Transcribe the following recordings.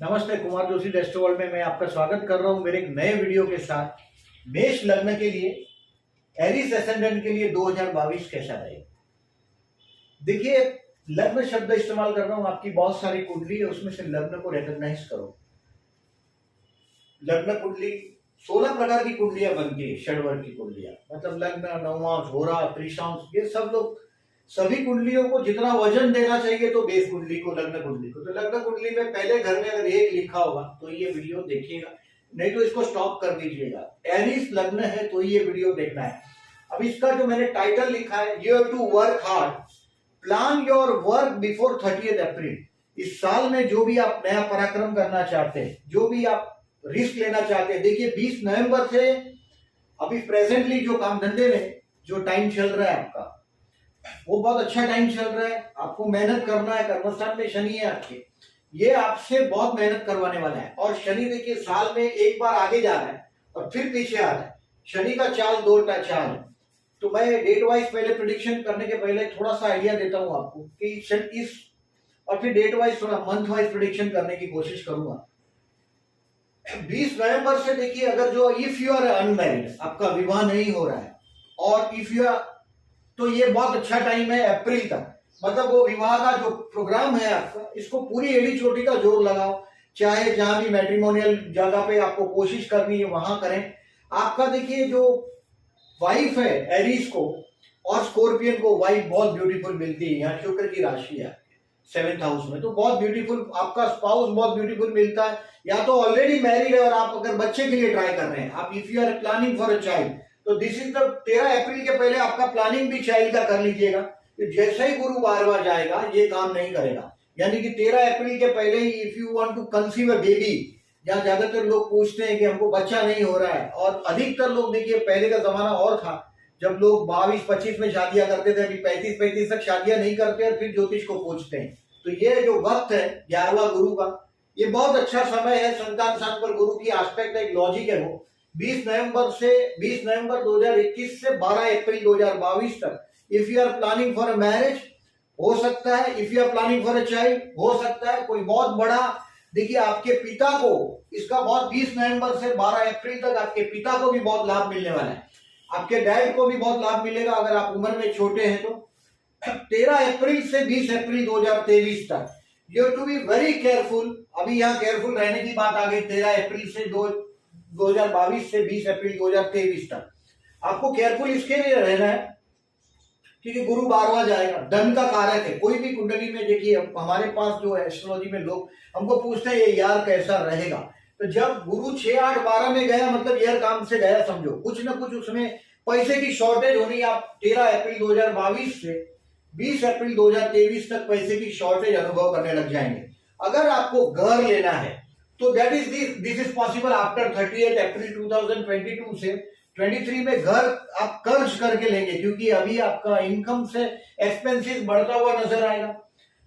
नमस्ते, Kumar Joshi astro world में मैं आपका स्वागत कर रहा हूं मेरे एक नए वीडियो के साथ। मेष लग्न के लिए, एरिस एसेंडेंट के लिए 2022 कैसा रहेगा। देखिए, लग्न शब्द इस्तेमाल कर रहा हूं, आपकी बहुत सारी कुंडली है, उसमें से लग्न को रिकॉग्नाइज करो। लग्न कुंडली 16 प्रकार की कुंडलियां बनती है, षडवर्ग की कुंडलियां, मतलब लग्न, नवमांश, होरा, त्रिशांश, ये सब लोग सभी कुंडलियों को जितना वजन देना चाहिए तो बेस कुंडली को, लग्न कुंडली को, तो लग्न कुंडली में पहले घर में अगर एक लिखा होगा तो ये वीडियो देखिएगा, नहीं तो इसको स्टॉप कर दीजिएगा। एरिस लग्न है तो ये वीडियो देखना है। अब इसका जो मैंने टाइटल लिखा है, you have to work hard, plan your work before 30 April. इस साल में जो भी आप नया पराक्रम करना चाहते हैं, जो भी आप रिस्क लेना चाहते हैं, देखिए 20 नवंबर से अभी प्रेजेंटली जो काम धंधे में जो टाइम चल रहा है आपका, वो बहुत अच्छा टाइम चल रहा है। आपको मेहनत करना है, कर्मस्थान में शनि है आपके, ये आपसे बहुत मेहनत करवाने वाला है। और शनि देखिए साल में एक बार आगे जा रहा है और फिर पीछे आ रहा है। शनि का चाल दो चाल है। तो मैं डेट वाइज पहले प्रिडिक्शन करने के पहले थोड़ा सा आइडिया देता हूं आपको कि इस, और फिर डेट वाइज थोड़ा मंथ वाइज प्रिडिक्शन करने की कोशिश करूंगा। 20 नवंबर से देखिए, अगर जो इफ यू आर अनमैरिड, आपका विवाह नहीं हो रहा है, और इफ यू आर, तो ये बहुत अच्छा टाइम है अप्रैल तक। मतलब वो विवाह का जो प्रोग्राम है आपका, इसको पूरी एड़ी चोटी का जोर लगाओ। चाहे जहां भी मैट्रिमोनियल जगह पे आपको कोशिश करनी है वहां करें। आपका देखिए जो वाइफ है एरीज को और स्कॉर्पियन को वाइफ बहुत ब्यूटीफुल मिलती है। यहाँ शुक्र की राशि है 7th हाउस में, तो बहुत ब्यूटीफुल आपका स्पाउस बहुत ब्यूटीफुल मिलता है। या तो ऑलरेडी मैरिड है और आप अगर बच्चे के लिए ट्राई कर रहे हैं, आप if you are planning for a child, तो दिस इज द 13 अप्रैल के पहले आपका प्लानिंग भी चाइल्ड का कर लीजिएगा। तो जैसे ही गुरु 12वां जाएगा ये काम नहीं करेगा। यानी कि 13 अप्रैल के पहले ही if you want to conceive a baby, जहां ज्यादातर लोग पूछते हैं कि हमको बच्चा नहीं हो रहा है, और अधिकतर लोग देखिए पहले का जमाना और था जब लोग 22-25 में शादियां करते थे, अभी 35-35 तक शादियां नहीं करते और फिर ज्योतिष को पूछते हैं। तो ये जो वक्त है 11वां गुरु का, ये बहुत अच्छा समय है। संतान स्थान पर गुरु की एस्पेक्ट, एक लॉजिक है वो। 20 नवंबर 2021 से 12 अप्रैल 2022 तक if you are planning for a marriage हो सकता है, if you are planning for a child हो सकता है, कोई बहुत बड़ा, देखिए आपके पिता को इसका बहुत 20 नवंबर से 12 अप्रैल तक आपके पिता को भी बहुत लाभ मिलने वाला है। आपके डैड को भी बहुत लाभ मिलेगा अगर आप उम्र में छोटे हैं तो। 13 अप्रैल से 20 अप्रैल 2023 तक you have to be very careful. अभी यहाँ केयरफुल रहने की बात आ गई। 13 अप्रैल से 2022 से 20 अप्रैल 2023 तक आपको केयरफुल इसके लिए रहना है क्योंकि गुरु 12वां जाएगा, धन का कारक है। कोई भी कुंडली में देखिए, हमारे पास जो एस्ट्रोलॉजी में लोग हमको पूछते हैं ये यार कैसा रहेगा, तो जब गुरु 6, 8, 12 में गया मतलब यार काम से गया समझो। कुछ ना कुछ उसमें पैसे की शॉर्टेज होनी। आप 13 अप्रैल 2022 से 20 अप्रैल 2023 तक पैसे की शॉर्टेज अनुभव करने लग जाएंगे। अगर आपको घर लेना है तो that is this is possible after 30 अप्रैल 2022 से 23 में घर आप कर्ज करके लेंगे, क्योंकि अभी आपका इनकम से एक्सपेंसेस बढ़ता हुआ नजर आएगा।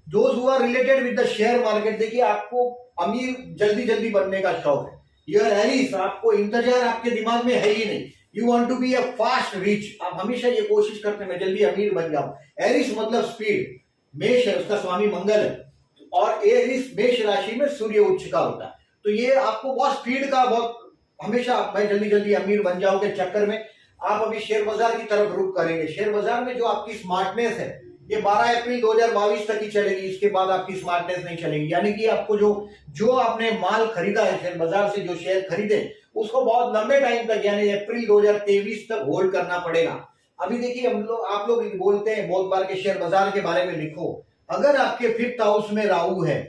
Those who are related with the share market, देखिए आपको अमीर जल्दी जल्दी बनने का शौक है। यूर एरिस, आपको इंतजार आपके दिमाग में है ही नहीं। You want to be a fast rich, आप हमेशा ये कोशिश करते हैं मैं जल्दी अमीर बन जाऊं। एरिस मतलब स्पीड। मेष है, उसका स्वामी मंगल है, और एरिस मेष राशि में सूर्य उच्च का होता है। तो ये आपको बहुत स्पीड का, बहुत हमेशा मैं जल्दी जल्दी अमीर बन जाऊं के चक्कर में आप अभी शेयर बाजार की तरफ रुख करेंगे। शेयर बाजार में जो आपकी स्मार्टनेस है ये 12 अप्रैल 2022 तक ही चलेगी, इसके बाद आपकी स्मार्टनेस नहीं चलेगी। यानी कि आपको जो आपने माल खरीदा है शेयर बाजार से, जो शेयर खरीदे, उसको बहुत लंबे टाइम तक यानी अप्रैल 2023 तक होल्ड करना पड़ेगा। अभी देखिए आप लोग बोलते हैं बहुत बार के शेयर बाजार के बारे में लिखो। अगर आपके 5th हाउस में राहु है,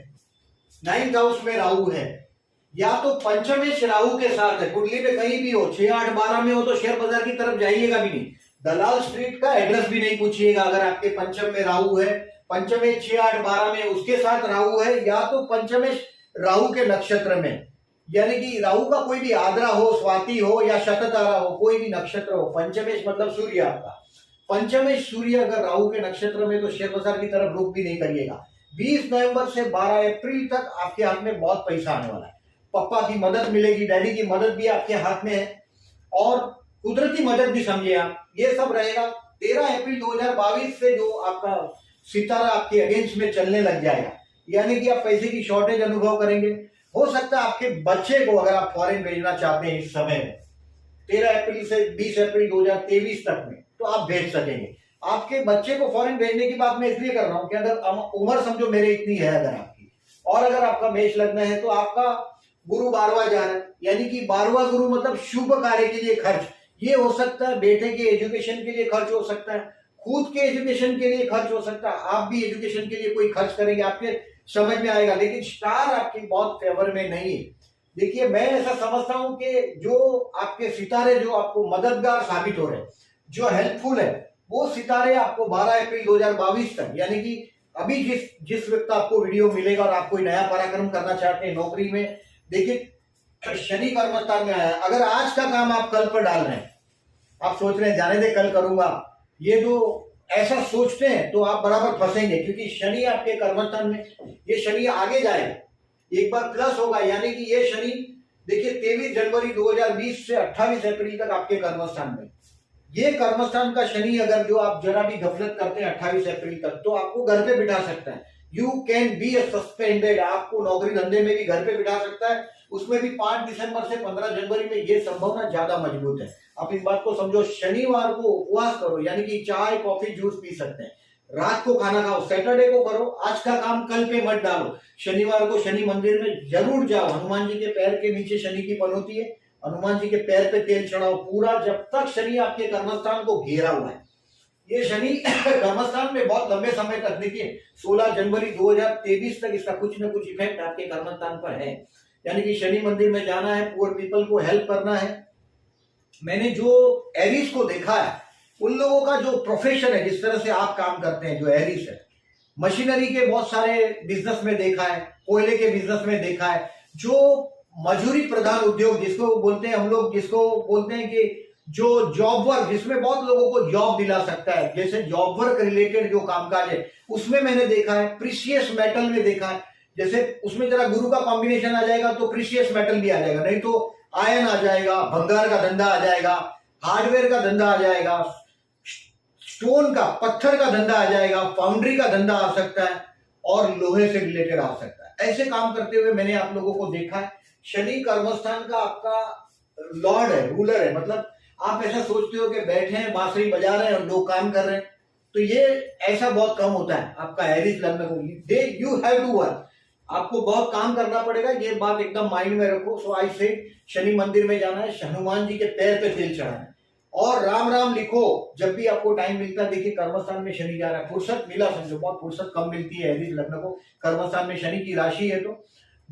9th हाउस में राहु है, या तो पंचमेश राहु के साथ है, कुंडली में कहीं भी हो, 6, 8, 12 में हो, तो शेयर बाजार की तरफ जाइएगा भी नहीं। दलाल स्ट्रीट का एड्रेस भी नहीं पूछिएगा। अगर आपके पंचम में राहु है, पंचमेश 6, 8, 12 में उसके साथ राहु है, या तो पंचमेश राहु के नक्षत्र में, यानी कि राहु का कोई भी आद्रा हो, स्वाति हो या शततारा हो, कोई भी नक्षत्र हो। पंचमेश मतलब सूर्य आपका, पंचमेश सूर्य अगर राहु के नक्षत्र में, तो शेयर बाजार की तरफ रुख भी नहीं करिएगा। 20 नवंबर से 12 अप्रैल तक आपके हाथ में बहुत पैसा आने वाला है। पापा की मदद मिलेगी, डैडी की मदद भी आपके हाथ में है, और कुदरती मदद भी समझिए आप, ये सब रहेगा। 13 अप्रैल 2022 से जो आपका सितारा आपके अगेंस्ट में चलने लग जाएगा, यानी कि आप पैसे की शॉर्टेज अनुभव करेंगे। हो सकता है आपके बच्चे को अगर आप फॉरेन भेजना चाहते हैं इस समय में 13 अप्रैल से 20 अप्रैल 2023 तक में, तो आप भेज सकेंगे। आपके बच्चे को फॉरेन भेजने की बात मैं इसलिए कर रहा हूं कि अगर उम्र समझो मेरे इतनी है अगर आपकी, और अगर आपका मेष लग्न है, तो आपका गुरु 12वां जा रहा है, यानी कि 12वां गुरु मतलब शुभ कार्य के लिए खर्च। ये हो सकता है बेटे के एजुकेशन के लिए खर्च हो सकता है, खुद के एजुकेशन के लिए खर्च हो सकता है, आप भी एजुकेशन के लिए कोई खर्च करेंगे, आपके समझ में आएगा। लेकिन स्टार आपकी बहुत फेवर में नहीं है। देखिए, मैं ऐसा समझता हूं कि जो आपके सितारे जो आपको मददगार साबित हो रहे हैं, जो हेल्पफुल है, वो सितारे आपको 12 अप्रैल 2022 तक, यानी कि अभी जिस जिस वक्त आपको वीडियो मिलेगा और आप कोई नया पराक्रम करना चाहते हैं नौकरी में, देखिए शनि कर्मस्थान में आया। अगर आज का काम आप कल पर डाल रहे हैं, आप सोच रहे हैं जाने दे कल करूंगा, ये जो ऐसा सोचते हैं तो आप बराबर फंसेंगे, क्योंकि शनि आपके कर्मस्थान में, ये शनि आगे जाएगा, एक बार प्लस होगा, यानी कि ये शनि देखिए 23 जनवरी 2020 से 28 अप्रैल तक आपके कर्मस्थान में। ये कर्मस्थान का शनि अगर जो आप जरा भी गफलत करते हैं 28 अप्रैल तक, तो आपको घर पे बिठा सकता है। यू कैन बी सस्पेंडेड, आपको नौकरी धंधे में भी घर पे बिठा सकता है, उसमें भी 5 दिसंबर से 15 जनवरी में ये संभावना ज्यादा मजबूत है। आप इस बात को समझो। शनिवार को उपवास करो, यानी कि चाय कॉफी जूस पी सकते हैं, रात को खाना खाओ, सैटरडे को करो, आज का काम कल पे मत डालो। शनिवार को शनि मंदिर में जरूर जाओ, हनुमान जी के पैर के नीचे शनि की पनौती है, हनुमान जी के पैर पे तेल चढ़ाओ पूरा, जब तक शनि आपके कर्मस्थान को घेरा हुआ है। ये शनि कर्मस्थान में बहुत लंबे समय तक, देखिए 16 जनवरी 2023 तक इसका कुछ न कुछ इफेक्ट आपके कर्मस्थान पर है। यानी कि शनि मंदिर में जाना है, पुअर पीपल को हेल्प करना है। मैंने जो एरीज को देखा है, उन लोगों का जो प्रोफेशन है, जिस तरह से आप काम करते हैं, जो एरीज है, मशीनरी के बहुत सारे बिजनेस में देखा है, कोयले के बिजनेस में देखा है, जो मजूरी प्रधान उद्योग जिसको बोलते हैं हम लोग, जिसको बोलते हैं कि जो जॉब वर्क, जिसमें बहुत लोगों को जॉब दिला सकता है, जैसे जॉब वर्क रिलेटेड जो कामकाज है, उसमें मैंने देखा है। प्रीशियस मेटल में देखा है, जैसे उसमें जरा गुरु का कॉम्बिनेशन आ जाएगा तो प्रीशियस मेटल भी आ जाएगा, नहीं तो आयन आ जाएगा, भंगार का धंधा आ जाएगा, हार्डवेयर का धंधा आ जाएगा, स्टोन का, पत्थर का धंधा आ जाएगा, फाउंड्री का धंधा आ सकता है, और लोहे से रिलेटेड आ सकता है। ऐसे काम करते हुए मैंने आप लोगों को देखा है। शनि कर्मस्थान का आपका लॉर्ड है, रूलर है, मतलब आप ऐसा सोचते हो कि बैठे हैं बांसुरी बजा रहे हैं और लोग काम कर रहे हैं, तो ये ऐसा बहुत कम होता है आपका एरीज लग्न को। दे यू हैव टू वर्क, आपको बहुत काम करना पड़ेगा, ये बात एकदम माइंड में रखो। सो आई से शनि मंदिर में जाना है, हनुमान जी के पैर पे तेल चढ़ाना है, और राम राम लिखो जब भी आपको टाइम मिलता है। देखिए कर्मस्थान में शनि जा रहा है, फुर्सत मिला समझो, बहुत फुर्सत कम मिलती है एरीज लग्न को, कर्मस्थान में शनि की राशि है। तो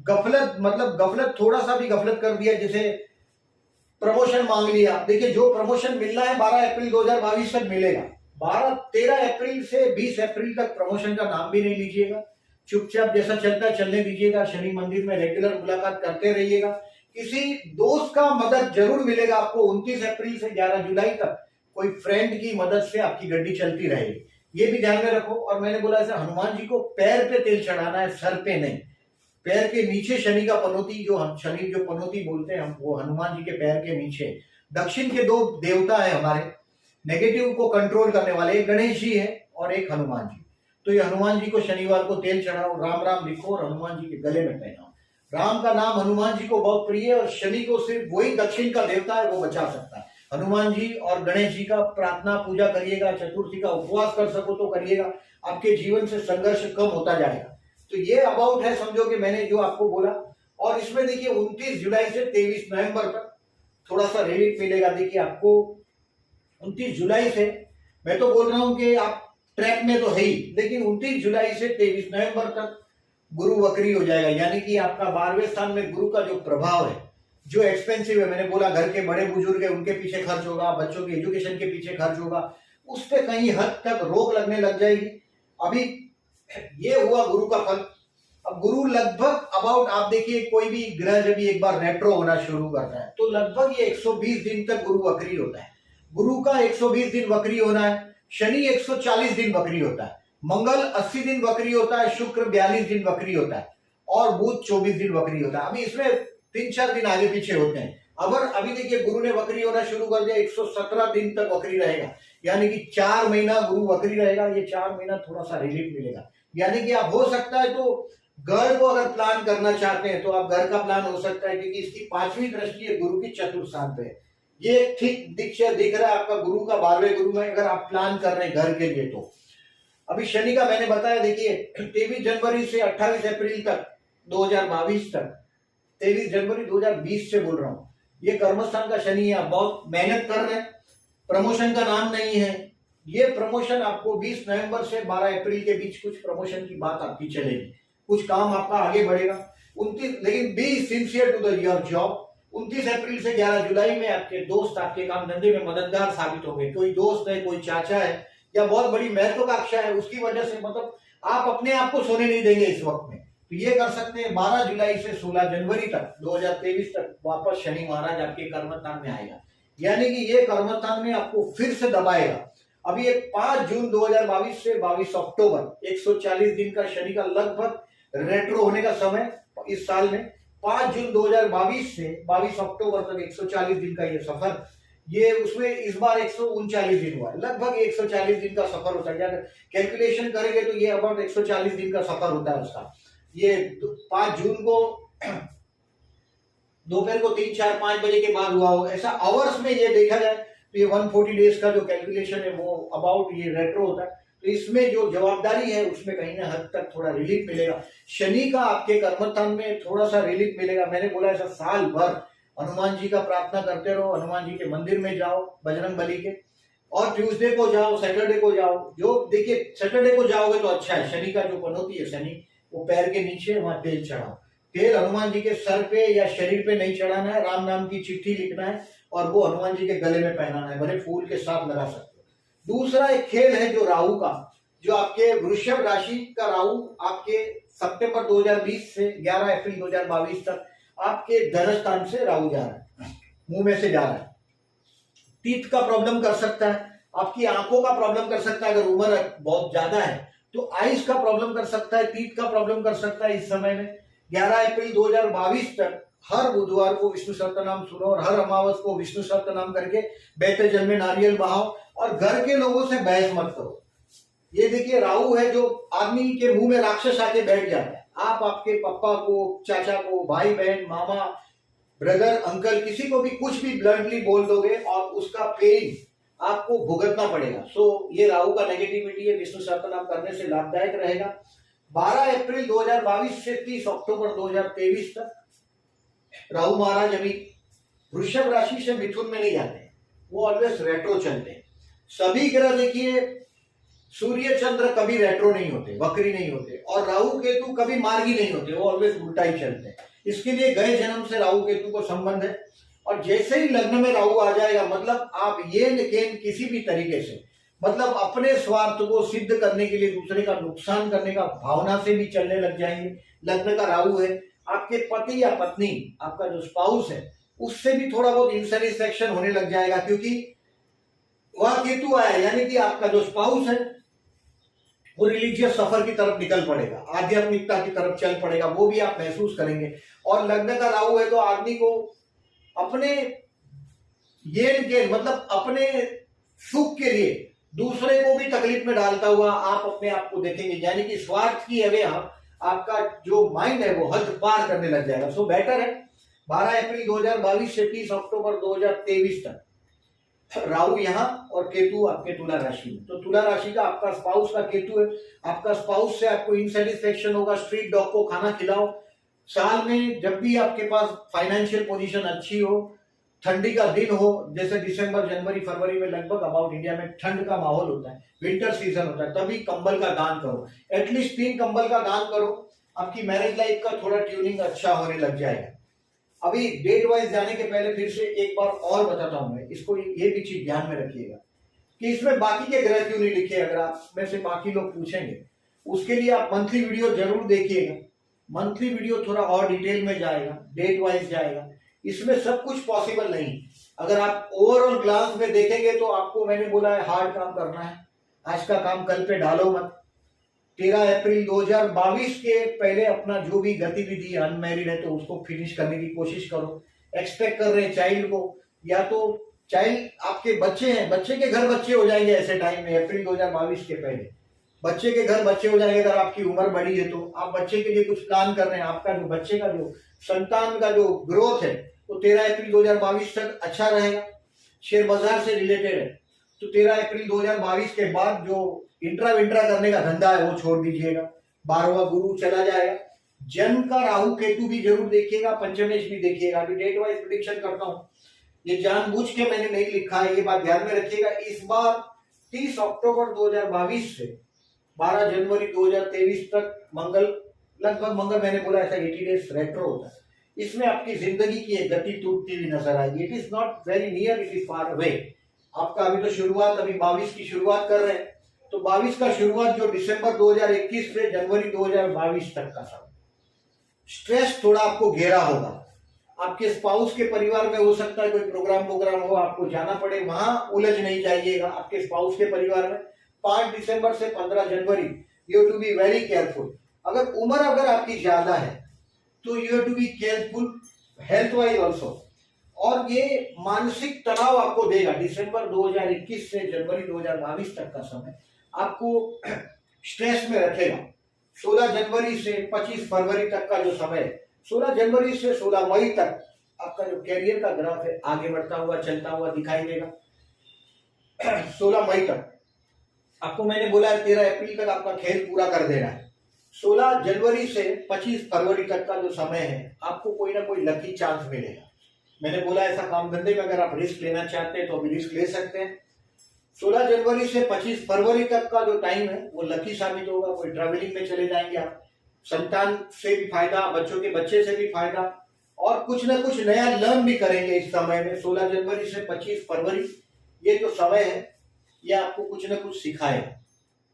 गफलत, मतलब गफलत, थोड़ा सा भी गफलत कर दिया, जैसे प्रमोशन मांग लिया, देखिए जो प्रमोशन मिलना है 12 अप्रैल 2022 तक मिलेगा। 13 अप्रैल से 20 अप्रैल तक प्रमोशन का नाम भी नहीं लीजिएगा, चुपचाप जैसा चलता है चलने दीजिएगा। शनि मंदिर में रेगुलर मुलाकात करते रहिएगा। किसी दोस्त का मदद जरूर मिलेगा आपको 29 अप्रैल से 11 जुलाई तक, कोई फ्रेंड की मदद से आपकी गड्डी चलती रहेगी, ये भी ध्यान में रखो। और मैंने बोला ऐसा हनुमान जी को पैर पे तेल चढ़ाना है, सर पे नहीं। पैर के नीचे शनि का पनौती, जो हम शनि जो पनौती बोलते हैं हम, वो हनुमान जी के पैर के नीचे। दक्षिण के 2 देवता है हमारे नेगेटिव को कंट्रोल करने वाले, एक गणेश जी है और एक हनुमान जी। तो ये हनुमान जी को शनिवार को तेल चढ़ाओ, राम राम लिखो और हनुमान जी के गले में पहनाओ। राम का नाम हनुमान जी को बहुत प्रिय है, और शनि को सिर्फ वही दक्षिण का देवता है वो बचा सकता है। हनुमान जी और गणेश जी का प्रार्थना पूजा करिएगा, चतुर्थी का उपवास कर सको तो करिएगा, आपके जीवन से संघर्ष कम होता जाएगा। तो ये अबाउट है, समझो कि मैंने जो आपको बोला। और इसमें देखिए 29 जुलाई से 23 नवंबर तक थोड़ा सा रिलीफ मिलेगा। देखिए आपको 29 जुलाई से, मैं तो बोल रहा हूं कि आप ट्रैक में तो है ही, लेकिन 29 जुलाई से 23 नवंबर तक गुरु वक्री हो जाएगा, यानी कि आपका 12वें स्थान में गुरु का जो प्रभाव है, जो एक्सपेंसिव है, मैंने बोला घर के बड़े बुजुर्ग है उनके पीछे खर्च होगा, बच्चों के एजुकेशन के पीछे खर्च होगा, उस पर कहीं हद तक रोक लगने लग जाएगी। अभी ये हुआ गुरु का फल। अब गुरु लगभग अबाउट, आप देखिए कोई भी ग्रह जब एक बार रेट्रो होना शुरू करता है तो लगभग ये 120 दिन तक गुरु वक्री होता है। गुरु का 120 दिन वक्री होना है, शनि 140 दिन वक्री होता है, मंगल 80 दिन वक्री होता है, शुक्र 42 दिन वक्री होता है, और बुध 24 दिन वक्री होता है। अभी इसमें 3-4 दिन आगे पीछे होते हैं। अभी देखिए गुरु ने वक्री होना शुरू कर दिया, 117 दिन तक वक्री रहेगा, यानी कि 4 महीना गुरु वक्री रहेगा। ये 4 महीना थोड़ा सा रिलीफ मिलेगा, यानी कि आप हो सकता है तो घर को अगर प्लान करना चाहते हैं तो आप घर का प्लान हो सकता है, क्योंकि इसकी 5वीं दृष्टि है गुरु की चतुर्थ स्थान पे। ये ठीक दिख रहा है आपका गुरु का 12वें गुरु में, अगर आप प्लान कर रहे हैं घर के लिए तो। अभी शनि का मैंने बताया, देखिए 23 जनवरी से 28 अप्रैल तक 2022 तक, 23 जनवरी 2020 से बोल रहा हूं, ये कर्मस्थान का शनि है। आप बहुत मेहनत कर रहे हैं, प्रमोशन का नाम नहीं है। ये प्रमोशन आपको 20 नवंबर से 12 अप्रैल के बीच कुछ प्रमोशन की बात आपकी चलेगी, कुछ काम आपका आगे बढ़ेगा। 29, लेकिन be sincere to the your job. 29 अप्रैल से 11 जुलाई में आपके दोस्त आपके काम धंधे में मददगार साबित होंगे। कोई दोस्त है, कोई चाचा है, या बहुत बड़ी महत्वाकांक्षा है, उसकी वजह से मतलब आप अपने आप को सोने नहीं देंगे इस वक्त में। तो ये कर सकते हैं 12 जुलाई से 16 जनवरी तक 2023 तक वापस शनि महाराज आपके कर्मस्थान में आएगा, यानी कि ये कर्मस्थान में आपको फिर से दबाएगा। अभी एक 5 जून 2022 से 22 अक्टूबर 140 दिन का शनि का लगभग रेट्रो होने का समय इस साल में। 5 जून 2022 से 22 अक्टूबर तक 140 दिन का ये सफर, ये उसमें इस बार 139 दिन हुआ है, लगभग 140 दिन का सफर होता है। अगर कैलकुलेशन करेंगे तो ये अबाउट 140 दिन का सफर होता है उसका। ये 5 जून को दोपहर को 3, 4, 5 बजे के बाद हुआ हो, ऐसा आवर्स में ये देखा जाए तो ये 140 डेज का जो कैलकुलेशन है वो अबाउट ये रेट्रो होता है। तो इसमें जो जवाबदारी है उसमें कहीं ना हद तक थोड़ा रिलीफ मिलेगा। शनि का आपके कर्मस्थान में थोड़ा सा रिलीफ मिलेगा। मैंने बोला ऐसा साल भर हनुमान जी का प्रार्थना करते रहो, हनुमान जी के मंदिर में जाओ बजरंग बली के, और ट्यूसडे को जाओ, सैटरडे को जाओ। जो देखिए सैटरडे को जाओगे तो अच्छा है, शनि का जो पनौती है शनि, वो पैर के नीचे वहां तेल चढ़ाओ। तेल हनुमान जी के सर पे या शरीर पे नहीं चढ़ाना है, राम नाम की चिट्ठी लिखना है और वो हनुमान जी के गले में पहनाना है, भले फूल के साथ लगा सकते हो। दूसरा एक खेल है जो राहु का, जो आपके वृषभ राशि का राहु आपके सितंबर 2020 से 11 अप्रैल 2022 तक आपके धन स्थान से राहु जा रहा है, मुंह में से जा रहा है। टीथ का प्रॉब्लम कर सकता है, आपकी आंखों का प्रॉब्लम कर सकता है, अगर उम्र बहुत ज्यादा है तो आइस का प्रॉब्लम कर सकता है, टीथ का प्रॉब्लम कर सकता है। इस समय में 11 अप्रैल 2022 तक हर बुधवार को विष्णु सहस्त्रनाम सुनो और हर अमावस को विष्णु सहस्त्रनाम करके बहते जल में नारियल बहाओ और घर के लोगों से बहस मत करो। ये देखिए राहु है जो आदमी के मुंह में राक्षस आके बैठ जाता है। आप आपके पापा को, चाचा को, भाई बहन, मामा, ब्रदर, अंकल, किसी को भी कुछ भी ब्लंटली बोल दोगे और उसका पेन आपको भुगतना पड़ेगा। सो ये राहु का नेगेटिविटी है, विष्णु सहस्त्रनाम करने से लाभदायक रहेगा। 12 अप्रैल 2022 से 30 अक्टूबर 2023 तक राहु महाराज अभी वृषभ राशि से मिथुन में नहीं जाते, वो ऑलवेज रेट्रो चलते हैं। सभी ग्रह देखिए, सूर्य चंद्र कभी रेट्रो नहीं होते, वक्री नहीं होते, और राहु केतु कभी मार्गी नहीं होते, वो ऑलवेज उल्टा ही चलते हैं। इसके लिए गए जन्म से राहु केतु को संबंध है, और जैसे ही लग्न में राहु आ जाएगा मतलब आप ये लेकिन किसी भी तरीके से मतलब अपने स्वार्थ को सिद्ध करने के लिए दूसरे का नुकसान करने का भावना से भी चलने लग जाएंगे। लग्न का राहु है, आपके पति या पत्नी, आपका जो स्पाउस है, उससे भी थोड़ा बहुत इंसैटिस्फैक्शन होने लग जाएगा, क्योंकि वह केतु आया, यानी कि आपका जो स्पाउस है वो रिलीजियस सफर की तरफ निकल पड़ेगा, आध्यात्मिकता की तरफ चल पड़ेगा, वो भी आप महसूस करेंगे। और लग्न का राहु है तो आदमी को अपने ये मतलब अपने सुख के लिए दूसरे को भी तकलीफ में डालता हुआ आप अपने आप को देखेंगे, यानी कि स्वार्थ की हमें आपका जो माइंड है वो हद पार करने लग जाएगा। सो बेटर है 12 अप्रैल 2022 से 30 अक्टूबर 2023 तक राहु यहाँ और केतु आपके तुला राशि में। तो तुला राशि का आपका स्पाउस का केतु है, आपका स्पाउस से आपको इनसेटिस्फेक्शन होगा। स्ट्रीट डॉग को खाना खिलाओ। साल में जब भी आपके पास फाइनेंशियल पोजीशन अच्छी हो, ठंडी का दिन हो, जैसे दिसंबर, जनवरी, फरवरी में लगभग अबाउट इंडिया में ठंड का माहौल होता है, विंटर सीजन होता है, तभी कंबल का दान करो। एटलीस्ट 3 कंबल का दान करो, आपकी मैरिज लाइफ का थोड़ा ट्यूनिंग अच्छा होने लग जाएगा। अभी डेट वाइज जाने के पहले फिर से एक बार और बताता हूं मैं, इसको ये भी चीज ध्यान में रखिएगा कि इसमें बाकी के ग्रह क्यों नहीं लिखे। अगर आप में से बाकी लोग पूछेंगे, उसके लिए आप मंथली वीडियो जरूर देखिएगा। मंथली वीडियो थोड़ा और डिटेल में जाएगा, डेट वाइज जाएगा, इसमें सब कुछ पॉसिबल नहीं। अगर आप ओवरऑल क्लास में देखेंगे तो आपको मैंने बोला है हार्ड काम करना है, आज का काम कल पे डालो मत। 13 अप्रैल 2022 के पहले अपना जो भी गतिविधि अनमैरिड है तो उसको फिनिश करने की कोशिश करो। एक्सपेक्ट कर रहे हैं चाइल्ड को, या तो चाइल्ड आपके बच्चे हैं, बच्चे के घर बच्चे हो जाएंगे ऐसे टाइम में, अप्रैल 2022 के पहले। बच्चे के घर बच्चे हो जाएंगे अगर आपकी उम्र बड़ी है तो। आप बच्चे के लिए कुछ प्लान कर रहे हैं, आपका जो बच्चे का जो संतान का जो ग्रोथ है वो 13 अप्रैल 2022 तक अच्छा रहेगा। शेयर बाजार से रिलेटेड है तो 13 अप्रैल 2022 के बाद जो इंट्रा विंट्रा करने का धंधा है वो छोड़ दीजिएगा। 12वां गुरु चला जाएगा। जन्म का राहु केतु भी जरूर देखिएगा, पंचमेश भी देखिएगा। अभी डेट वाइज प्रिडिक्शन करता हूं, ये जानबूझ के मैंने नहीं लिखा है, ये बात ध्यान में रखिएगा। इस बार 30 अक्टूबर 2022 से 12 जनवरी 2023 तक मंगल, लगभग मंगल मैंने बोला ऐसा 80 डेज रेट्रो होता है, इसमें आपकी जिंदगी की एक गति टूटती हुई नजर आएगी। It is not very near, it is far away. आपका अभी तो शुरुआत, अभी 22 की शुरुआत कर रहे हैं तो 22 का शुरुआत जो दिसंबर 2021 से जनवरी 2022 तक का समय, स्ट्रेस थोड़ा आपको घेरा होगा। आपके स्पाउस के परिवार में हो सकता है कोई प्रोग्राम हो, आपको जाना पड़े, वहां उलझ नहीं जाइएगा। आपके स्पाउस के परिवार में 5 दिसंबर से 15 जनवरी you have to be very careful. अगर उम्र आपकी ज्यादा है तो you have to be careful health wise also. और ये मानसिक तनाव आपको देगा। दिसंबर 2021 से जनवरी 2022 तक का समय आपको स्ट्रेस में रखेगा। 16 जनवरी से 25 फरवरी तक का जो समय, 16 जनवरी से 16 मई तक आपका जो कैरियर का ग्राफ है आगे बढ़ता हुआ चलता हुआ दिखाई देगा। 16 मई तक आपको मैंने बोला है 13 अप्रैल तक आपका खेल पूरा कर देना है। 16 जनवरी से 25 फरवरी तक का जो समय है आपको कोई ना कोई लकी चांस मिलेगा। मैंने बोला ऐसा काम धंधे में अगर आप रिस्क लेना चाहते हैं तो अभी रिस्क ले सकते हैं। 16 जनवरी से 25 फरवरी तक का जो टाइम है वो लकी साबित होगा। कोई ट्रैवलिंग में चले जाएंगे आप, संतान से भी फायदा, बच्चों के बच्चे से भी फायदा, और कुछ ना कुछ नया लर्न भी करेंगे इस समय में। 16 जनवरी से 25 फरवरी ये जो समय है ये आपको कुछ ना कुछ सिखाएगा,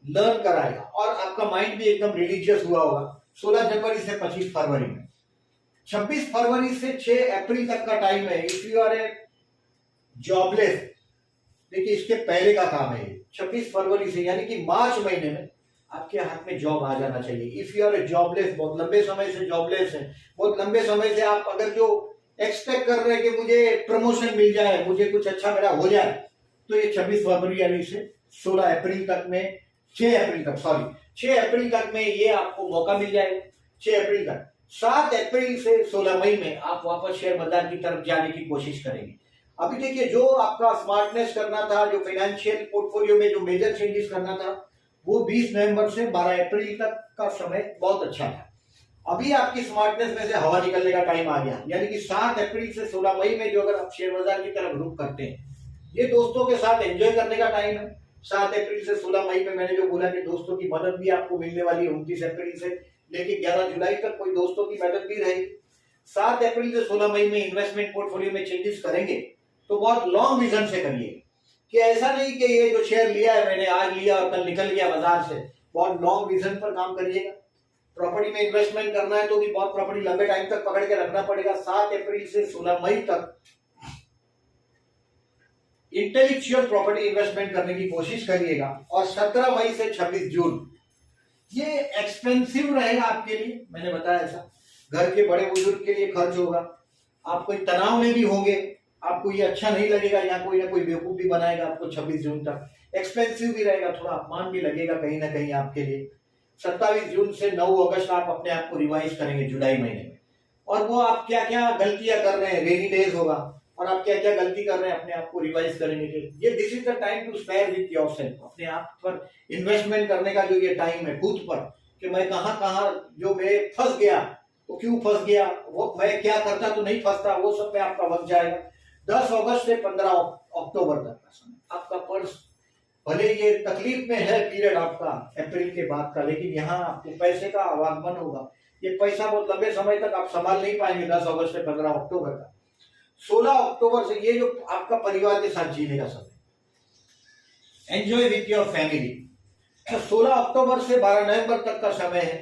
लर्न कराएगा, और आपका माइंड भी एकदम रिलीजियस हुआ होगा 16 जनवरी से 25 फरवरी में। 26 फरवरी से 6 अप्रैल तक का टाइम है। If you are a jobless, देखिए इसके पहले का काम है। 26 फरवरी से यानी कि मार्च महीने में आपके हाथ में जॉब आ जाना चाहिए। If you are a jobless, बहुत लंबे समय से जॉबलेस है, बहुत लंबे समय से आप अगर जो एक्सपेक्ट कर रहे हैं कि मुझे प्रमोशन मिल जाए, मुझे कुछ अच्छा मेरा हो जाए, तो ये 26 फरवरी यानी से 16 अप्रैल तक में, 6 अप्रैल तक में ये आपको मौका मिल जाएगा। 6 अप्रैल तक। 7 अप्रैल से 16 मई में आप वापस शेयर बाजार की तरफ जाने की कोशिश करेंगे। अभी देखिए जो आपका स्मार्टनेस करना था, जो फाइनेंशियल पोर्टफोलियो में जो मेजर चेंजेस करना था, वो 20 नवंबर से 12 अप्रैल तक का समय बहुत अच्छा था। अभी आपकी स्मार्टनेस में से हवा निकलने का टाइम आ गया, यानी कि 7 अप्रैल से 16 मई में जो अगर आप शेयर बाजार की तरफ रुख करते हैं, ये दोस्तों के साथ एंजॉय करने का टाइम है। 7 अप्रैल से 16 मई में मैंने जो बोला कि दोस्तों की मदद भी आपको मिलने वाली है। 29 अप्रैल से लेके 11 जुलाई तक कोई दोस्तों की मदद भी रहेगी। 7 अप्रैल से 16 मई में इन्वेस्टमेंट पोर्टफोलियो में चेंजेस करेंगे तो बहुत लॉन्ग विजन से करिए, कि ऐसा नहीं कि ये जो शेयर लिया है मैंने आज लिया और कल निकल गया बाजार से। बहुत लॉन्ग विजन पर काम करिएगा। प्रॉपर्टी में इन्वेस्टमेंट करना है तो भी बहुत प्रॉपर्टी लंबे टाइम तक पकड़ के रखना पड़ेगा। 7 अप्रैल से 16 मई तक इंटेलेक्चुअल प्रॉपर्टी इन्वेस्टमेंट करने की कोशिश करिएगा। और 17 मई से 26 जून ये एक्सपेंसिव रहेगा आपके लिए, मैंने बताया ऐसा। घर के बड़े बुजुर्ग के लिए खर्च होगा, आप कोई तनाव में भी होंगे, आपको ये अच्छा नहीं लगेगा, या कोई ना कोई बेवकूफ भी बनाएगा आपको। 26 जून तक एक्सपेंसिव भी रहेगा, थोड़ा अपमान भी लगेगा कहीं ना कहीं आपके लिए। 27 जून से 9 अगस्त आप अपने आप को रिवाइज करेंगे जुलाई महीने में, और वो आप क्या क्या गलतियां कर रहे हैं, रेनी डेज होगा, और आप क्या क्या गलती कर रहे हैं अपने आप को रिवाइज करेंगे। ये this is the time to spare with yourself. अपने आप पर इन्वेस्टमेंट करने का जो ये टाइम है, खुद पर, कि मैं कहां कहां जो मैं फंस गया, वो क्यों फंस गया, वो मैं क्या करता तो नहीं फंसता, वो सब में आपका वक्त जाएगा। 10 अगस्त से 15 अक्टूबर तक का समय आपका पर्स, भले ये तकलीफ में है पीरियड आपका अप्रैल के बाद का, लेकिन यहाँ आपको पैसे का आवागमन होगा। ये पैसा बहुत लंबे समय तक आप संभाल नहीं पाएंगे। 10 अगस्त से 15 अक्टूबर का। 16 अक्टूबर से ये जो आपका परिवार के साथ जीने का समय, एंजॉय विथ योर फैमिली। 16 अक्टूबर से 12 नवंबर तक का समय है,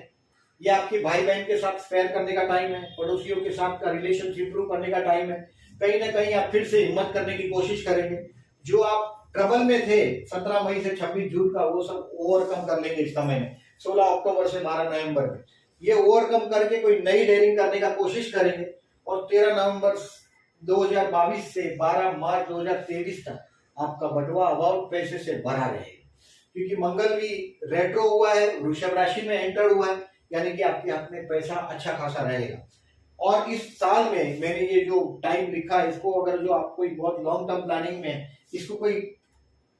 ये आपके भाई बहन के साथ स्पेयर करने का टाइम है, पड़ोसियों के साथ का रिलेशनशिप इंप्रूव करने का टाइम है। कहीं ना कहीं आप फिर से हिम्मत करने की कोशिश करेंगे। जो आप ट्रबल में थे 17 मई से 26 जून का, वो सब ओवरकम कर लेंगे इस समय में। 16 अक्टूबर से 12 नवंबर में ये ओवरकम करके कोई नई डेयरिंग करने का कोशिश करेंगे। और 13 नवंबर 2022 से 12 मार्च 2023 तक आपका बटुआ अबाउट पैसे से भरा रहेगा। क्योंकि मंगल भी रेट्रो हुआ है, वृषभ राशि में एंटर हुआ है, यानी कि आपके हाथ में पैसा अच्छा खासा रहेगा। और इस साल में मैंने ये जो टाइम लिखा है, इसको अगर जो आप कोई बहुत लॉन्ग टर्म प्लानिंग में इसको कोई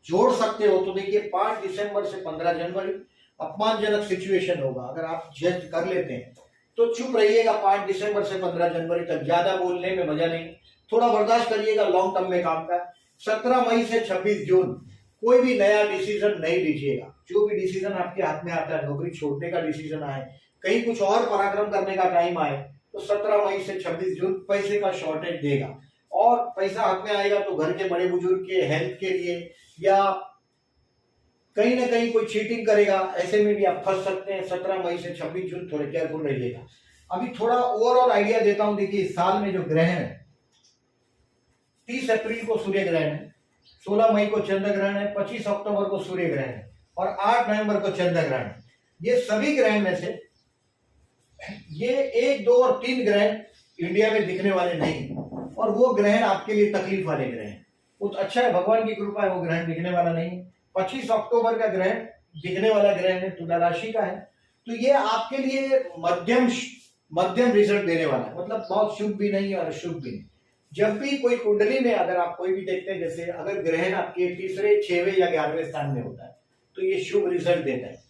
जोड़ सकते हो तो देखिए 5 दिसंबर से 15 जनवरी अपमानजनक सिचुएशन होगा। अगर आप जज कर लेते हैं तो चुप रहिएगा 5 दिसंबर से 15 जनवरी तक, ज्यादा बोलने में मजा नहीं, थोड़ा बर्दाश्त करिएगा लॉन्ग टर्म में काम का। 17 मई से 26 जून कोई भी नया डिसीजन नहीं लीजिएगा। जो भी डिसीजन आपके हाथ में आता है, नौकरी छोड़ने का डिसीजन आए, कहीं कुछ और पराक्रम करने का टाइम आए, तो 17 मई से 26 जून पैसे का शॉर्टेज देगा। और पैसा हाथ में आएगा तो घर के बड़े बुजुर्ग के हेल्थ के लिए, या कहीं ना कहीं कोई चीटिंग करेगा, ऐसे में भी आप फंस सकते हैं। 17 मई से 26 जून थोड़े केयरफुल रहिएगा। अभी थोड़ा ओवरऑल आइडिया देता हूं। देखिए इस साल में जो ग्रहण है, 30 अप्रैल को सूर्य ग्रहण है, 16 मई को चंद्र ग्रहण है, 25 अक्टूबर को सूर्य ग्रहण है और 8 नवंबर को चंद्र ग्रहण है। ये सभी ग्रहण में से ये 1, 2 और 3 ग्रहण इंडिया में दिखने वाले नहीं, और वो ग्रहण आपके लिए तकलीफ वाले ग्रहण हैं। बहुत अच्छा है, भगवान की कृपा है, वो ग्रहण दिखने वाला नहीं। 25 अक्टूबर का ग्रहण दिखने वाला ग्रहण है, तुला राशि का है, तो ये आपके लिए मध्यम रिजल्ट देने वाला है। मतलब बहुत शुभ भी नहीं और अशुभ भी नहीं। जब भी कोई कुंडली में अगर आप कोई भी देखते हैं, जैसे अगर ग्रहण आपके तीसरे, 6वें या 11वें स्थान में होता है तो ये शुभ रिजल्ट देता है।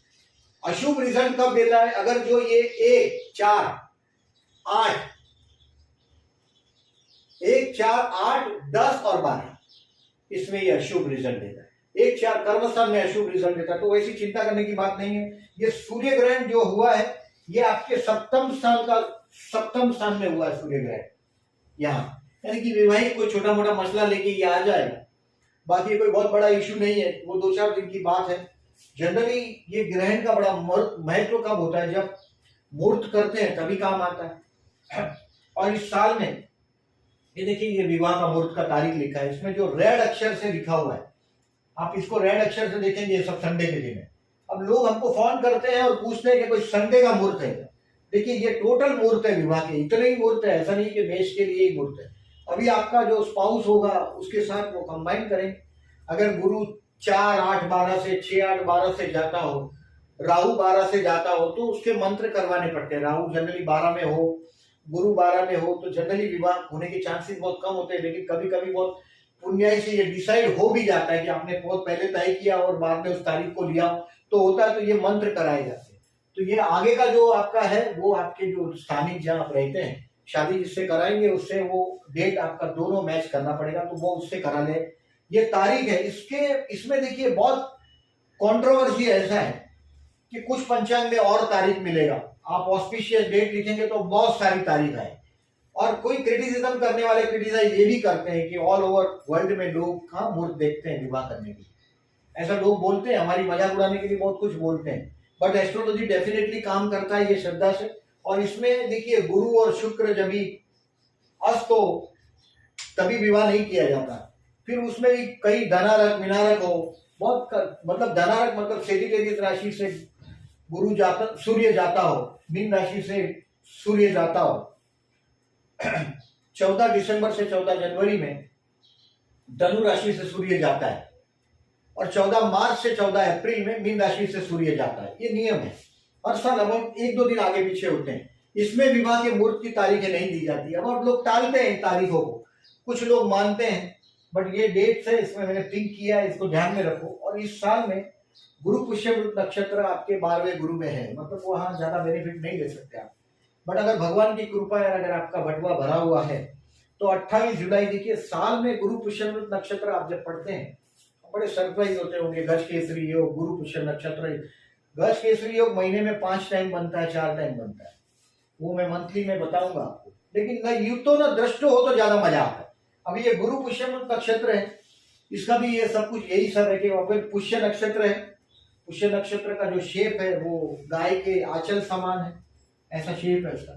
अशुभ रिजल्ट कब देता है? अगर जो ये 1, 4, 8, 10 और 12 इसमें ये अशुभ रिजल्ट देता है। 1, 4 कर्म स्थान में अशुभ रिजल्ट देता है, तो वैसी चिंता करने की बात नहीं है। ये सूर्य ग्रहण जो हुआ है ये आपके सप्तम स्थान में हुआ है सूर्य ग्रहण यहाँ, यानी कि विवाहित कोई छोटा मोटा मसला लेके ये आ जाएगा, बाकी कोई बहुत बड़ा इश्यू नहीं है, वो 2-4 दिन की बात है। जनरली ये ग्रहण का बड़ा महत्व कब होता है? जब मुहूर्त करते हैं तभी काम आता है। और इस साल में ये देखिए, ये विवाह का मुहूर्त का तारीख लिखा है, इसमें जो रेड अक्षर से लिखा हुआ है, आप इसको रेड अक्षर से देखेंगे, ये सब संडे के दिन है। अब लोग हमको फोन करते हैं और पूछते हैं कि कोई संडे का मुहूर्त है। देखिए ये टोटल मुहूर्त है विवाह के, इतने ही मुहूर्त है, ऐसा नहीं कि मेष के लिए ही मुहूर्त है। अभी आपका जो स्पाउस होगा उसके साथ वो कंबाइन करेंगे। अगर गुरु 4, 8, 12 से 6, 8, 12 से जाता हो, राहु 12 से जाता हो, तो उसके मंत्र करवाने पड़ते हैं। राहु जनरली 12 में हो, गुरु 12 में हो, तो जनरली विवाह होने के चांसेस बहुत कम होते हैं। लेकिन कभी कभी बहुत पुण्याई से ये डिसाइड हो भी जाता है कि आपने बहुत पहले तय किया और बाद में उस तारीख को लिया तो होता है, तो ये मंत्र कराए जाते हैं। तो ये आगे का जो आपका है वो आपके जो स्थानिक जहाँ आप रहते हैं, शादी जिससे कराएंगे उससे वो डेट आपका दोनों मैच करना पड़ेगा, तो वो उससे करा ले। ये तारीख है, इसमें देखिए बहुत कंट्रोवर्सी ऐसा है कि कुछ पंचांग में और तारीख मिलेगा, आप ऑस्पिशियस डेट लिखेंगे तो बहुत सारी तारीख है। और कोई क्रिटिसिज्म करने वाले क्रिटिसाइज ये भी करते हैं कि ऑल ओवर वर्ल्ड में लोग कहाँ मुहूर्त देखते हैं विवाह करने के लिए, ऐसा लोग बोलते हैं, हमारी मजाक उड़ाने के लिए बहुत कुछ बोलते हैं। बट एस्ट्रोलॉजी डेफिनेटली काम करता है ये श्रद्धा से। और इसमें देखिए गुरु और शुक्र जब भी अस्त हो तभी विवाह नहीं किया जाता। फिर उसमें भी कई धनारक मिनारक हो, बहुत मतलब धनारक मतलब सेजिटेरियस राशि से सूर्य जाता हो, मीन राशि से सूर्य जाता हो 14 दिसंबर से 14 जनवरी में धनु राशि से सूर्य जाता है, और 14 मार्च से 14 अप्रैल में मीन राशि से सूर्य जाता है। ये नियम है, हर साल अब 1-2 दिन आगे पीछे होते हैं। इसमें विवाह के मुहूर्त की तारीखें नहीं दी जाती। अब लोग टालते हैं तारीखों को, कुछ लोग मानते हैं, बट ये डेट है, इसमें मैंने थिंक किया है, इसको ध्यान में रखो। और इस साल में गुरु पुष्यवृत नक्षत्र आपके 12वें गुरु में है, मतलब वहां ज्यादा बेनिफिट नहीं ले सकते आप। बट अगर भगवान की कृपा है, अगर आपका बटवा भरा हुआ है तो 28 जुलाई देखिए, साल में गुरु पुष्यवृत नक्षत्र आप जब पढ़ते हैं बड़े सरप्राइज होते होंगे। गज केसरी योग, गुरु पुष्य नक्षत्र। गज केसरी योग महीने में 5 टाइम बनता है, 4 टाइम बनता है, वो मैं मंथली में बताऊंगा आपको। लेकिन न युक्तो न दृष्टो हो तो ज्यादा मजा आता है। अभी ये गुरु पुष्य नक्षत्र है, इसका भी ये सब कुछ यही सब है कि अगर पुष्य नक्षत्र है, पुष्य नक्षत्र का जो शेप है वो गाय के आंचल समान है, ऐसा शेप है इसका।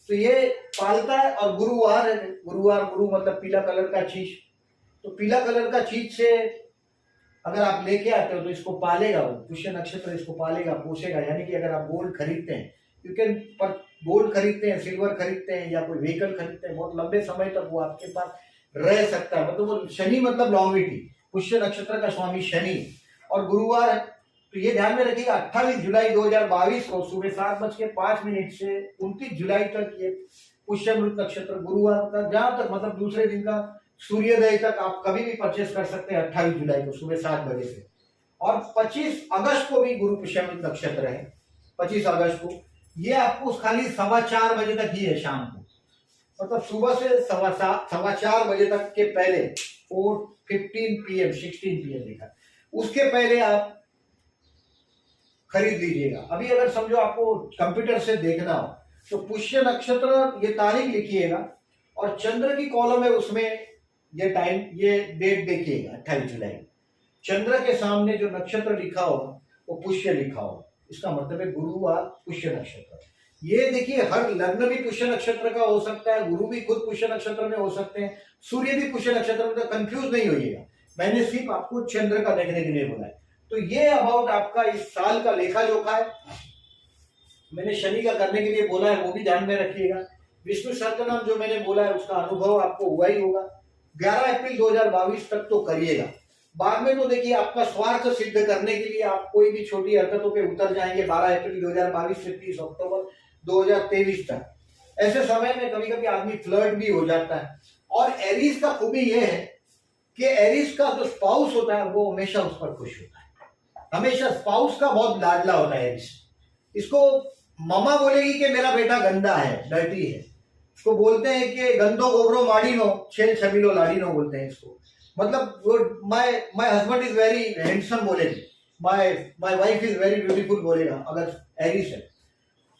तो ये पालता है। और गुरुवार है, गुरु मतलब पीला कलर का चीज, तो पीला कलर का चीज से अगर आप लेके आते हो तो इसको पालेगा, वो पुष्य नक्षत्र इसको पालेगा, पोषेगा। यानी कि अगर आप गोल्ड खरीदते हैं, क्योंकि पर गोल्ड खरीदते हैं, सिल्वर खरीदते हैं या कोई व्हीकल खरीदते हैं, बहुत लंबे समय तक वो आपके पास रह सकता है। मतलब वो शनि मतलब लॉन्गिविटी, पुष्य नक्षत्र का स्वामी शनि। और गुरुवार है, तो ये ध्यान में रखिएगा 28 जुलाई 2022 को सुबह 7:05 से 29 जुलाई तक ये पुष्यमृत नक्षत्र गुरुवार का, जहां तक मतलब दूसरे दिन का सूर्योदय तक आप कभी भी परचेस कर सकते हैं 28 जुलाई को सुबह 7 बजे से। और 25 अगस्त को भी गुरु पुष्यमृत नक्षत्र है 25 अगस्त को, ये आपको खाली 4:15 बजे तक ही है शाम को, मतलब सुबह से 4:15 बजे तक के पहले 4:15 PM 16 PM लिखा, उसके पहले आप खरीद लीजिएगा। अभी अगर समझो आपको कंप्यूटर से देखना हो तो पुष्य नक्षत्र ये तारीख लिखिएगा और चंद्र की कॉलम है उसमें ये टाइम ये डेट देखिएगा 28 जुलाई। चंद्र के सामने जो नक्षत्र लिखा होगा वो पुष्य लिखा होगा, इसका मतलब है गुरुवार पुष्य नक्षत्र। ये देखिए हर लग्न भी पुष्य नक्षत्र का हो सकता है, गुरु भी खुद पुष्य नक्षत्र में हो सकते हैं, सूर्य भी पुष्य नक्षत्र में, तो कंफ्यूज नहीं होइएगा। मैंने सिर्फ आपको चंद्र का देखने के लिए बोला है। तो ये अबाउट आपका इस साल का लेखा जोखा है। मैंने शनि का करने के लिए बोला है, वो भी ध्यान में रखिएगा। विष्णु सहस्त्रनाम जो मैंने बोला है उसका अनुभव आपको हुआ ही होगा। 11 अप्रैल 2022 तक तो करिएगा, बाद में तो देखिए आपका स्वार्थ सिद्ध करने के लिए आप कोई भी छोटी हरकतों पे उतर जाएंगे 12 अप्रैल 2022 से 30 अक्टूबर 2023 तक। ऐसे समय में कभी कभी आदमी फ्लर्ट भी हो जाता है। और एरीज का खूबी यह है कि एरीज का जो स्पाउस होता है वो हमेशा उस पर खुश होता है, हमेशा स्पाउस का बहुत लाडला होता है एरीज। इसको ममा बोलेगी कि मेरा बेटा गंदा है, डर्टी है। इसको बोलते हैं कि गंदो गोबरो माडिनो छेल छबीलो लाडिनो बोलते हैं इसको, मतलब वो my husband is very handsome बोलेगी, my wife is very beautiful बोलेगा अगर एरीज है।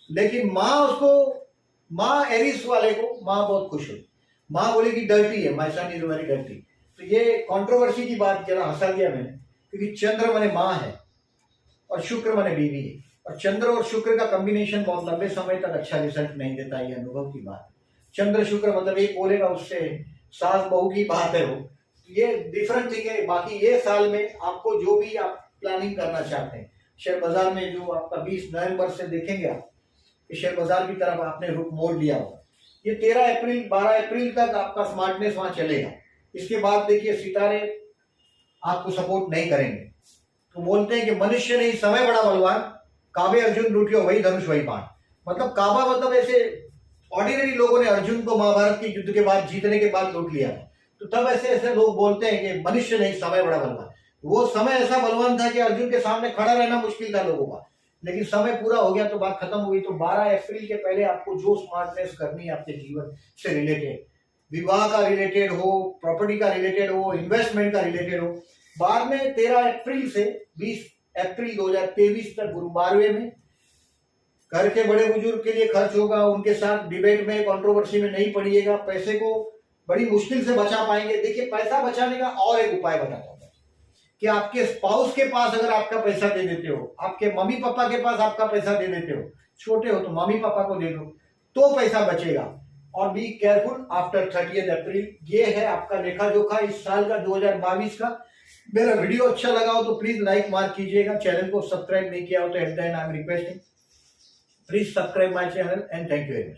लेकिन माँ एरीज वाले को माँ बहुत खुश है, माँ बोलेगी डर्टी है, my son is very dirty. तो ये कंट्रोवर्सी की बात जरा हंसा दिया मैंने, क्योंकि चंद्र माने माँ है और शुक्र माने बीवी है, और चंद्र और शुक्र का कॉम्बिनेशन बहुत लंबे समय तक अच्छा रिजल्ट नहीं देता, ये अनुभव की बात। चंद्र शुक्र मतलब एक बोलेगा उससे सास बहू की बात है वो, ये डिफरेंट थिंग है। बाकी ये साल में आपको जो भी आप प्लानिंग करना चाहते हैं, शेयर बाजार में जो आपका 20 नवंबर से देखेंगे आप शेयर बाजार की तरफ आपने रुख मोड़ लिया होगा, ये 13 अप्रैल 12 अप्रैल तक आपका स्मार्टनेस वहां चलेगा। इसके बाद देखिए सितारे आपको सपोर्ट नहीं करेंगे। तो बोलते हैं कि मनुष्य नहीं समय बड़ा बलवान, काबे अर्जुन लूटियो वही धनुष वही बाण। मतलब काबा मतलब ऐसे ऑर्डिनरी लोगों ने अर्जुन को महाभारत के युद्ध के बाद जीतने के बाद लूट लिया, तो तब ऐसे ऐसे लोग बोलते हैं कि मनुष्य नहीं समय बड़ा बलवान। वो समय ऐसा बलवान था कि अर्जुन के सामने खड़ा रहना मुश्किल था लोगों का, लेकिन समय पूरा हो गया तो बात खत्म हुई। तो 12 अप्रैल के पहले आपको जो स्मार्टनेस करनी है आपके जीवन से रिलेटेड, विवाह का रिलेटेड हो, प्रॉपर्टी का रिलेटेड हो, इन्वेस्टमेंट का रिलेटेड हो, बाद में 13 अप्रैल से 20 अप्रैल 2023 तक गुरु 12वें में घर के बड़े बुजुर्ग के लिए खर्च होगा, उनके साथ डिबेट में कंट्रोवर्सी में नहीं पड़िएगा, पैसे को बड़ी मुश्किल से बचा पाएंगे। देखिए पैसा बचाने का और एक उपाय बताता हूं कि आपके स्पाउस के पास अगर आपका पैसा दे देते हो, आपके मम्मी पापा के पास आपका पैसा दे देते हो, छोटे हो तो मम्मी पापा को दे दो तो पैसा बचेगा। और बी केयरफुल आफ्टर 30 अप्रैल। ये है आपका लेखा जोखा इस साल का 2022 का। मेरा वीडियो अच्छा लगा हो तो प्लीज लाइक मार्क कीजिएगा, चैनल को सब्सक्राइब नहीं किया हो तो at the and I am requesting please subscribe my channel and thank you very much.